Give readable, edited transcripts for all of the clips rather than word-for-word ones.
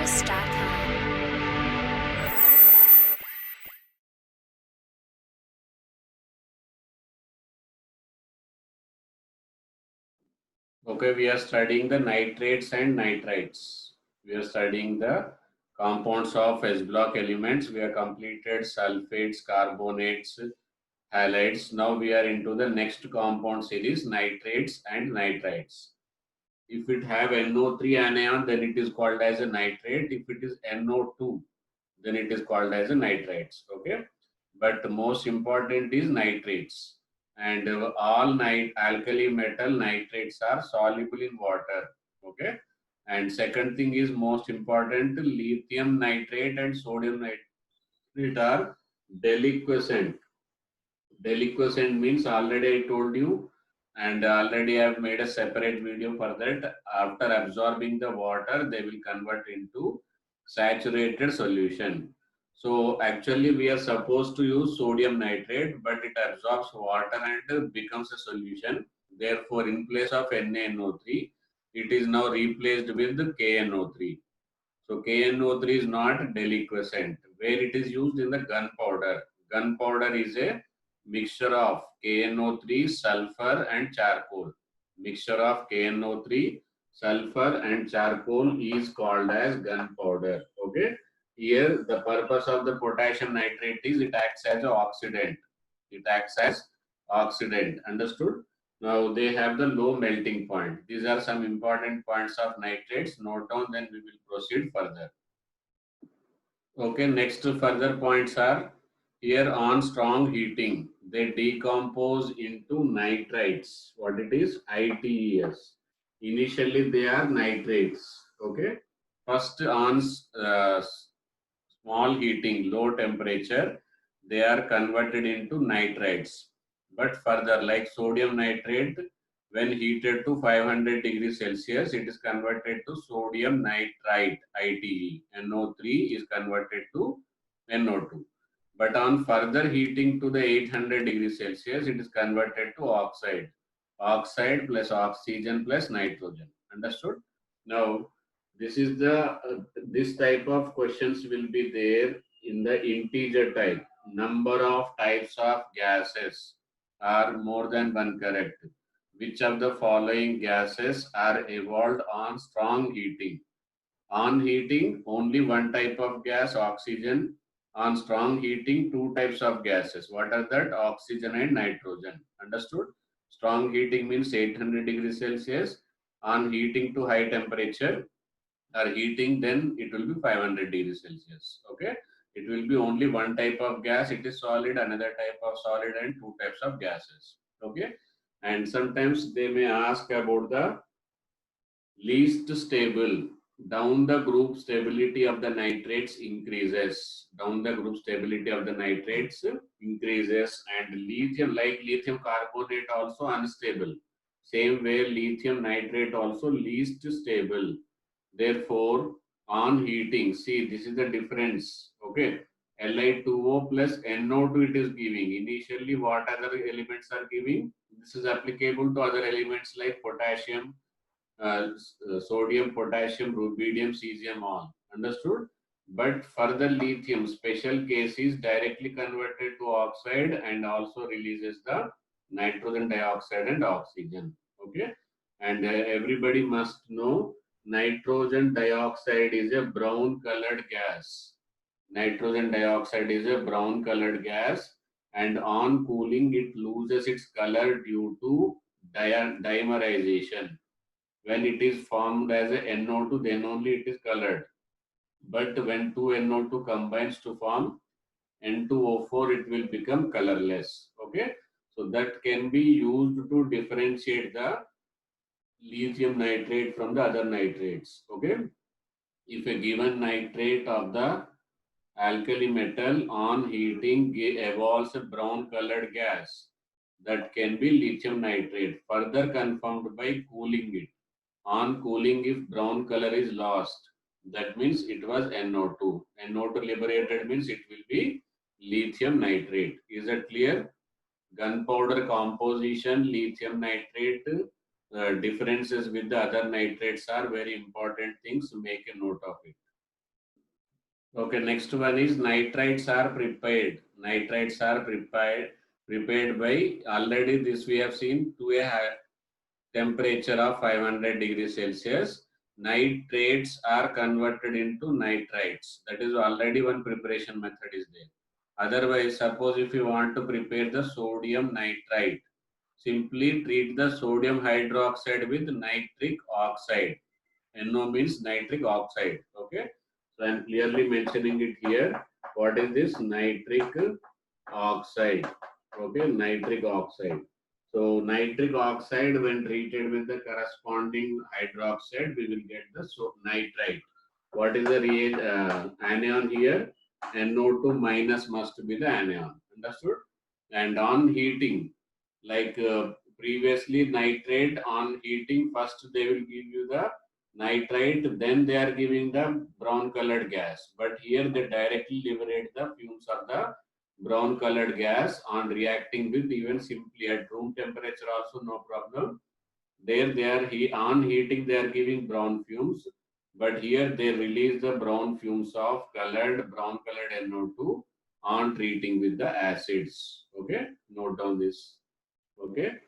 SolarWindows.com. Okay, we are studying the nitrates and nitrites. We are studying the compounds of S block elements. We have completed sulfates, carbonates, halides. Now we are into the next compound series, nitrates and nitrites. If it have NO3 anion, then it is called as a nitrate. If it is NO2, then it is called as a nitrites. Okay, but most important is nitrates. And all alkali metal nitrates are soluble in water. Okay, and second thing is most important, lithium nitrate and sodium nitrate are deliquescent. Deliquescent means already I told you, and already I have made a separate video for that. After absorbing the water, they will convert into saturated solution. So actually we are supposed to use sodium nitrate, but it absorbs water and becomes a solution. Therefore, in place of NaNO3, it is now replaced with KNO3. So KNO3 is not deliquescent, where it is used in the gunpowder. Gunpowder is a mixture of KNO3, sulfur and charcoal. Mixture of KNO3, sulfur and charcoal is called as gunpowder. Okay. Here the purpose of the potassium nitrate is it acts as an oxidant. It acts as oxidant. Understood? Now they have the low melting point. These are some important points of nitrates. Note down, then we will proceed further. Okay, next further points are here on strong heating. They decompose into nitrites. What it is? ITES. Initially they are nitrates. Okay. First on small heating, low temperature, they are converted into nitrites. But further, like sodium nitrate, when heated to 500 degrees Celsius, it is converted to sodium nitrite, ITE. NO3 is converted to NO2. But on further heating to the 800 degrees Celsius, it is converted to oxide. Oxide plus oxygen plus nitrogen. Understood? Now, this is the this type of questions will be there in the integer type. Number of types of gases are more than one, correct? Which of the following gases are evolved on strong heating? On heating, only one type of gas, oxygen. On strong heating, two types of gases. What are that? Oxygen and nitrogen. Understood? Strong heating means 800 degrees Celsius. On heating to high temperature, or heating, then it will be 500 degrees Celsius. Okay, it will be only one type of gas. It is solid, another type of solid, and two types of gases. Okay, and sometimes they may ask about the least stable. Down the group stability of the nitrates increases. Down the group stability of the nitrates increases, and lithium, like lithium carbonate, also unstable. Same way, lithium nitrate also least stable. Therefore, on heating, see, this is the difference. Okay, Li2O plus NO2 it is giving. Initially, what other elements are giving? This is applicable to other elements like potassium, sodium, potassium, rubidium, cesium, all. Understood? But further lithium, special case is directly converted to oxide and also releases the nitrogen dioxide and oxygen. Okay? And everybody must know nitrogen dioxide is a brown colored gas. Nitrogen dioxide is a brown colored gas, and on cooling it loses its color due to dimerization. When it is formed as a NO2, then only it is colored. But when two NO2 combines to form N2O4, it will become colorless. Okay, so that can be used to differentiate the lithium nitrate from the other nitrates. Okay, if a given nitrate of the alkali metal on heating evolves a brown colored gas, that can be lithium nitrate, further confirmed by cooling it. On cooling, if brown color is lost, that means it was NO2. NO2 liberated means it will be lithium nitrate. Is that clear? Gunpowder composition, lithium nitrate, differences with the other nitrates are very important things. Make a note of it. Okay, next one is nitrites are prepared. Nitrites are prepared by, already this we have seen, to a high temperature of 500 degrees Celsius. Nitrates are converted into nitrites. That is already one preparation method is there. Otherwise, suppose if you want to prepare the sodium nitrite, simply treat the sodium hydroxide with nitric oxide. NO means nitric oxide. Okay. So I am clearly mentioning it here. What is this? Nitric oxide. Okay, nitric oxide. So nitric oxide, when treated with the corresponding hydroxide, we will get the nitrite. What is the real anion here? NO2 minus must be the anion. Understood? And on heating, like previously nitrate, on heating, first they will give you the nitrite, then they are giving the brown colored gas. But here they directly liberate the fumes of the brown colored gas on reacting with, even simply at room temperature also no problem. There they are on heating they are giving brown fumes, but here they release the brown fumes of brown colored NO2 on treating with the acids. Okay, note down this. Okay,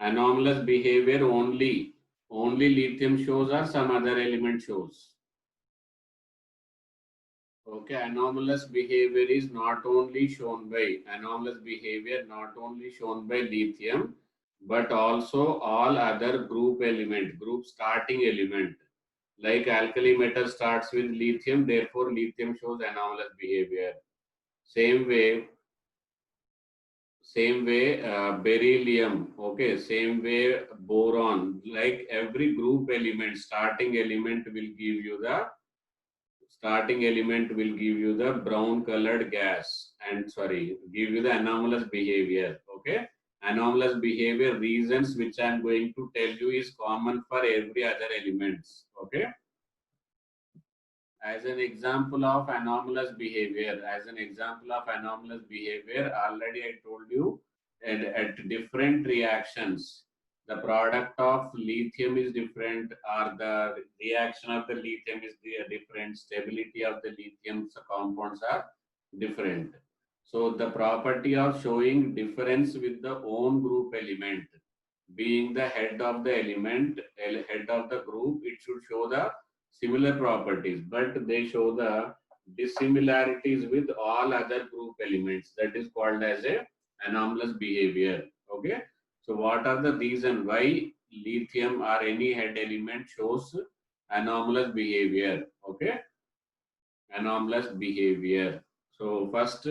anomalous behavior only lithium shows or some other element shows. Okay, anomalous behavior is not only shown by lithium, but also all other group starting element. Like alkali metal starts with lithium, therefore lithium shows anomalous behavior. Same way, beryllium. Okay, same way boron. Like every group element, starting element will give you the brown colored gas, and sorry, give you the anomalous behavior. Okay, anomalous behavior reasons which I am going to tell you is common for every other elements. Okay, as an example of anomalous behavior, already I told you, at different reactions, the product of lithium is different, or the reaction of the lithium is different, stability of the lithium compounds are different. So the property of showing difference with the own group element, being the head of the element, head of the group, it should show the similar properties, but they show the dissimilarities with all other group elements. That is called as a anomalous behavior. Okay. So what are the reason why lithium or any head element shows anomalous behavior? Okay. Anomalous behavior. So first,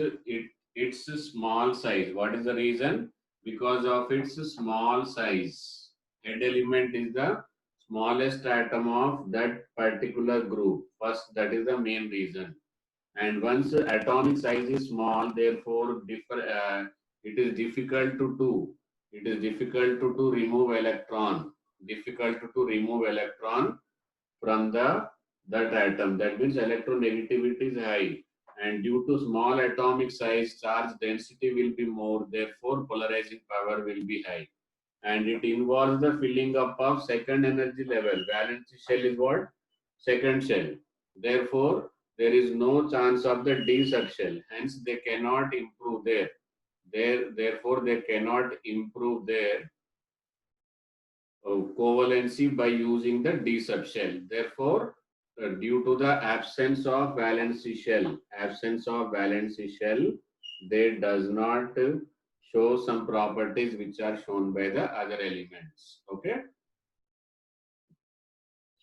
its small size. What is the reason? Because of its small size. Head element is the smallest atom of that particular group. First, that is the main reason. And once atomic size is small, therefore it is difficult to do. It is difficult to remove electron. Difficult to remove electron from that atom. That means electronegativity is high, and due to small atomic size, charge density will be more. Therefore, polarizing power will be high, and it involves the filling up of second energy level. Valence shell is what? Second shell. Therefore, there is no chance of the d sub shell. Hence, they cannot improve therefore they cannot improve their covalency by using the d sub shell. Therefore, due to the absence of valency shell, they does not show some properties which are shown by the other elements. Okay.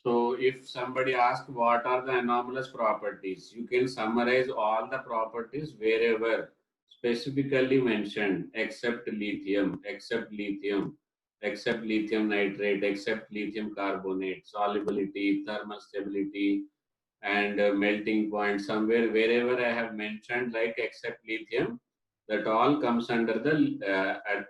So if somebody asks what are the anomalous properties, you can summarize all the properties wherever specifically mentioned, except lithium nitrate, except lithium carbonate, solubility, thermal stability, and melting point. Somewhere, wherever I have mentioned, like except lithium, that all comes under the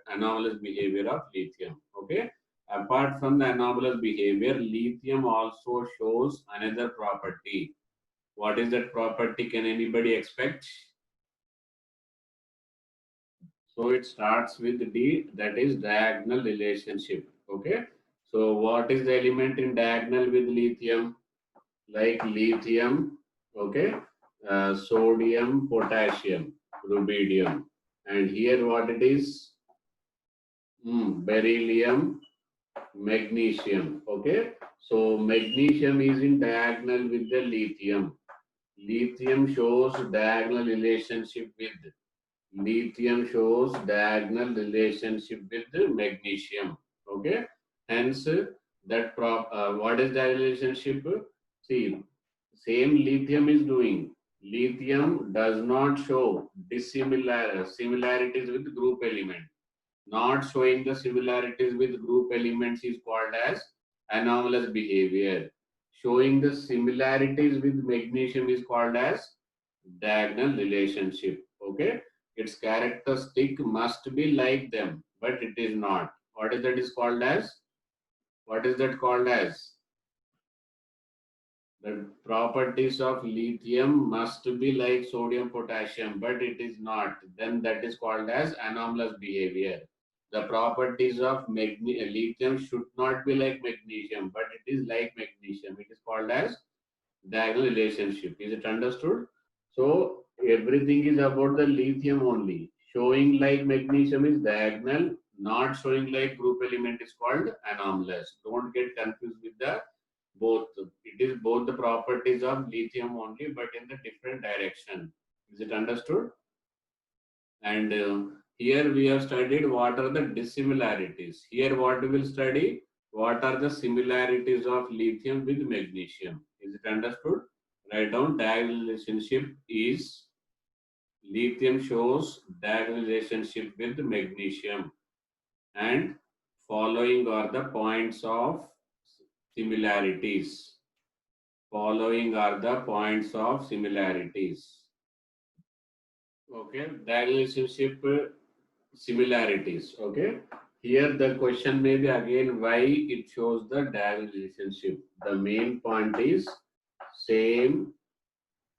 anomalous behavior of lithium. Okay. Apart from the anomalous behavior, lithium also shows another property. What is that property? Can anybody expect? So it starts with D, that is diagonal relationship. Okay. So what is the element in diagonal with lithium? Like lithium. Okay. sodium, potassium, rubidium. And here what it is? Beryllium, magnesium. Okay. So magnesium is in diagonal with the lithium. Lithium shows diagonal relationship with the magnesium. Okay. Hence, what is the relationship? See, same lithium is doing. Lithium does not show similarities with group element. Not showing the similarities with group elements is called as anomalous behavior. Showing the similarities with magnesium is called as diagonal relationship. Okay, its characteristic must be like them, but it is not. What is that is called as? What is that called as? The properties of lithium must be like sodium, potassium, but it is not. Then that is called as anomalous behavior. The properties of lithium should not be like magnesium, but it is like magnesium. It is called as diagonal relationship. Is it understood? So everything is about the lithium only. Showing like magnesium is diagonal, not showing like group element is called anomalous. Don't get confused with the both. It is both the properties of lithium only, but in the different direction. Is it understood? And here we have studied what are the dissimilarities. Here what we will study, what are the similarities of lithium with magnesium. Is it understood? Write down diagonal relationship is lithium shows diagonal relationship with magnesium, and following are the points of similarities. Following are the points of similarities. Okay, diagonal relationship similarities. Okay, here the question may be again why it shows the diagonal relationship. The main point is same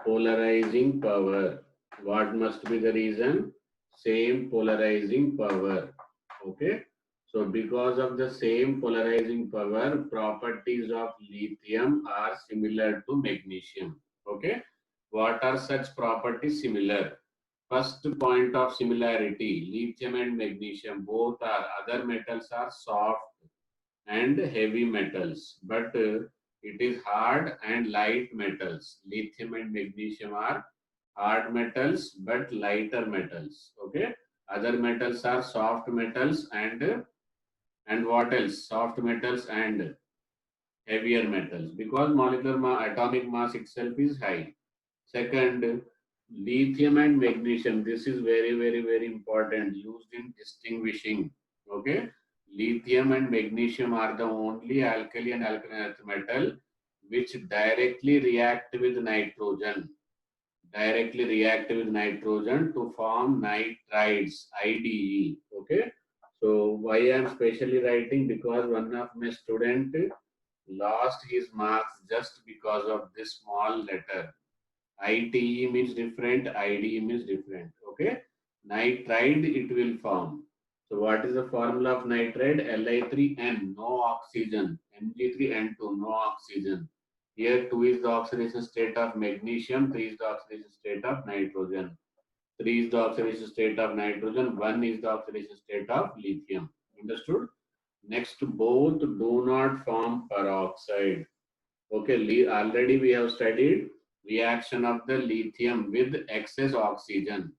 polarizing power. What must be the reason? Same polarizing power. Okay, so because of the same polarizing power, properties of lithium are similar to magnesium. Okay, what are such properties similar? First point of similarity, lithium and magnesium both are, other metals are soft and heavy metals, but it is hard and light metals. Lithium and magnesium are hard metals but lighter metals. Okay, other metals are soft metals and what else? Soft metals and heavier metals because atomic mass itself is high. Second, lithium and magnesium. This is very, very, very important. Used in distinguishing. Okay. Lithium and magnesium are the only alkali and alkaline earth metal which directly react with nitrogen. Directly react with nitrogen to form nitrides, IDE. Okay. So why I am specially writing, because one of my student lost his marks just because of this small letter. ITE means different, IDE means different. Okay. Nitride it will form. So what is the formula of nitride? Li3N, no oxygen. Mg3N2, no oxygen. Here 2 is the oxidation state of magnesium, 3 is the oxidation state of nitrogen. 3 is the oxidation state of nitrogen, 1 is the oxidation state of lithium. Understood? Next, both do not form peroxide. Okay, already we have studied reaction of the lithium with excess oxygen.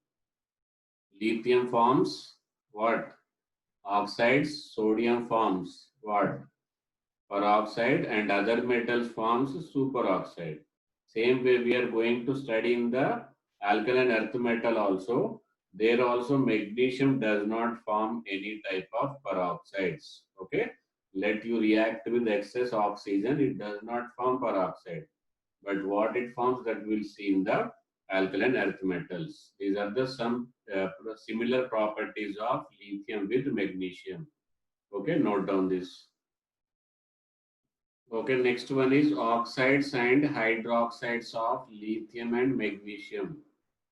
Lithium forms what? Oxides. Sodium forms what? Peroxide, and other metals forms superoxide. Same way we are going to study in the alkaline earth metal also. There also magnesium does not form any type of peroxides. Okay. Let you react with excess oxygen, it does not form peroxide. But what it forms, that we'll see in the alkaline earth metals. These are the some similar properties of lithium with magnesium. Okay, note down this. Okay, next one is oxides and hydroxides of lithium and magnesium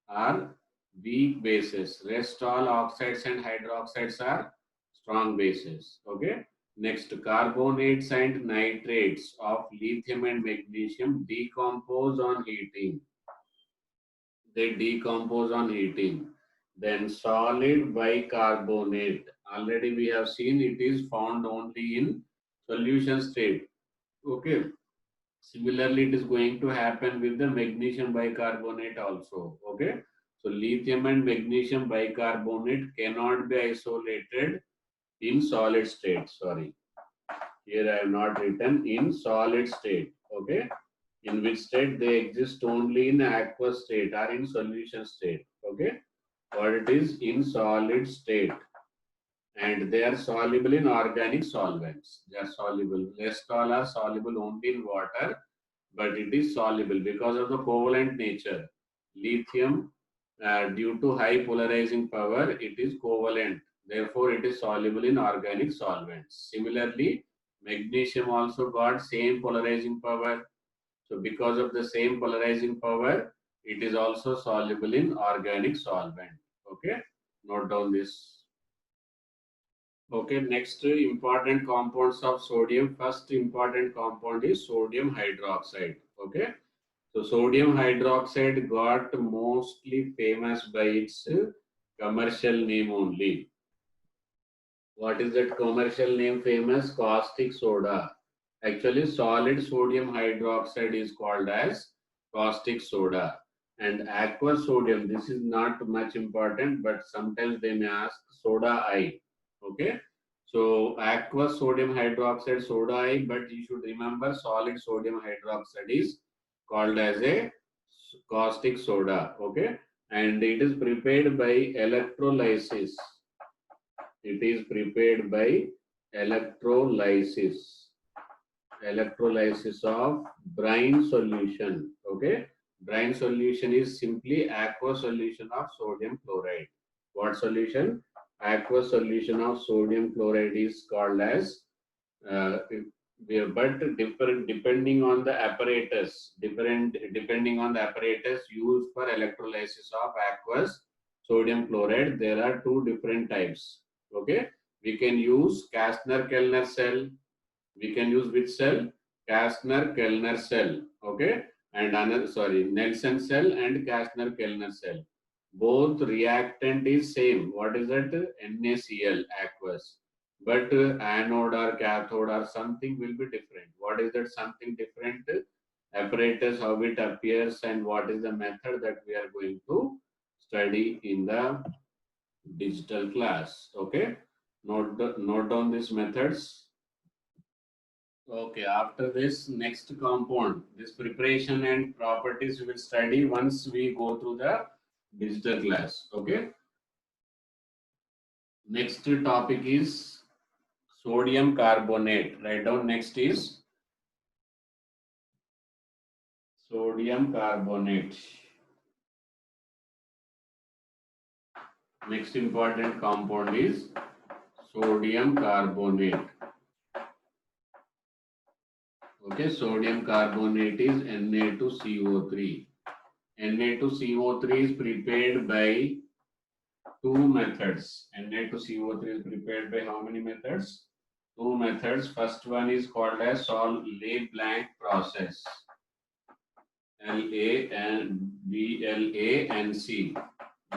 are weak bases. Rest all oxides and hydroxides are strong bases. Okay. Next, carbonates and nitrates of lithium and magnesium decompose on heating. they decompose on heating. Then solid bicarbonate, already we have seen it is found only in solution state. Okay. Similarly, it is going to happen with the magnesium bicarbonate also. Okay. So lithium and magnesium bicarbonate cannot be isolated in solid state. Sorry. Here I have not written in solid state. Okay. In which state they exist only in aqueous state or in solution state. Okay. What it is in solid state, and they are soluble in organic solvents. They are soluble. Less tall are soluble only in water, but it is soluble because of the covalent nature. Lithium, due to high polarizing power, it is covalent. Therefore, it is soluble in organic solvents. Similarly, magnesium also got same polarizing power. So, because of the same polarizing power, it is also soluble in organic solvent. Okay, note down this. Okay, next important compounds of sodium. First important compound is sodium hydroxide. Okay, so sodium hydroxide got mostly famous by its commercial name only. What is that commercial name famous? Caustic soda. Actually, solid sodium hydroxide is called as caustic soda. And aqueous sodium, this is not much important, but sometimes they may ask soda I. Okay. So aqueous sodium hydroxide, soda I, but you should remember solid sodium hydroxide is called as a caustic soda. Okay. And it is prepared by electrolysis. It is prepared by electrolysis. Electrolysis of brine solution. Okay. Brine solution is simply aqueous solution of sodium chloride. What solution? Aqueous solution of sodium chloride is called as but different depending on the apparatus, depending on the apparatus used for electrolysis of aqueous sodium chloride, there are two different types. Okay, we can use Kastner-Kellner cell. We can use which cell? Kastner-Kellner cell. Okay, and another, sorry, Nelson cell and Kastner-Kellner cell. Both reactant is same. What is that? NaCl, aqueous. But anode or cathode or something will be different. What is that something different? Apparatus, how it appears, and what is the method that we are going to study in the digital class. Okay, note down these methods. Okay, after this, next compound, this preparation and properties we will study once we go through the digital class. Okay, next topic is sodium carbonate. Write down, next is sodium carbonate. Next important compound is sodium carbonate. Okay, sodium carbonate is Na2CO3. Na2CO3 is prepared by two methods. Na2CO3 is prepared by how many methods? Two methods. First one is called as Le-Blanc process. LABLANC.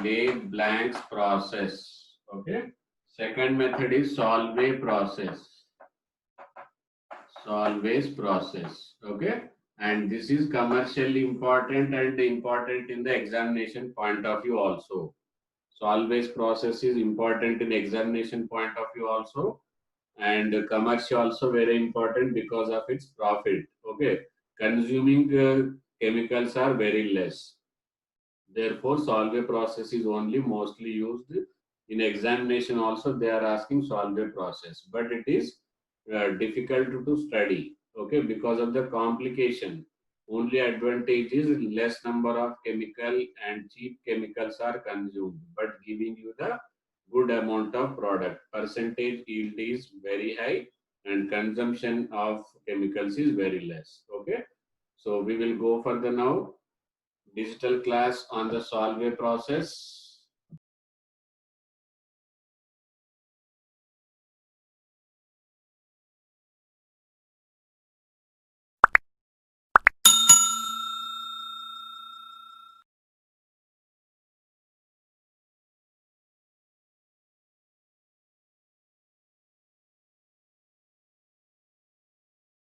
Le-Blanc's process. Okay. Second method is Solvay process. Solvay's process. Okay. And this is commercially important and important in the examination point of view also. Solvay's process is important in examination point of view also, and commercial also very important because of its profit. Okay, consuming chemicals are very less. Therefore, Solvay process is only mostly used in examination. Also, they are asking Solvay process, but it is difficult to study. Okay, because of the complication. Only advantage is less number of chemical and cheap chemicals are consumed, but giving you the good amount of product. Percentage yield is very high and consumption of chemicals is very less. Okay, so we will go further now. Digital class on the Solvay process.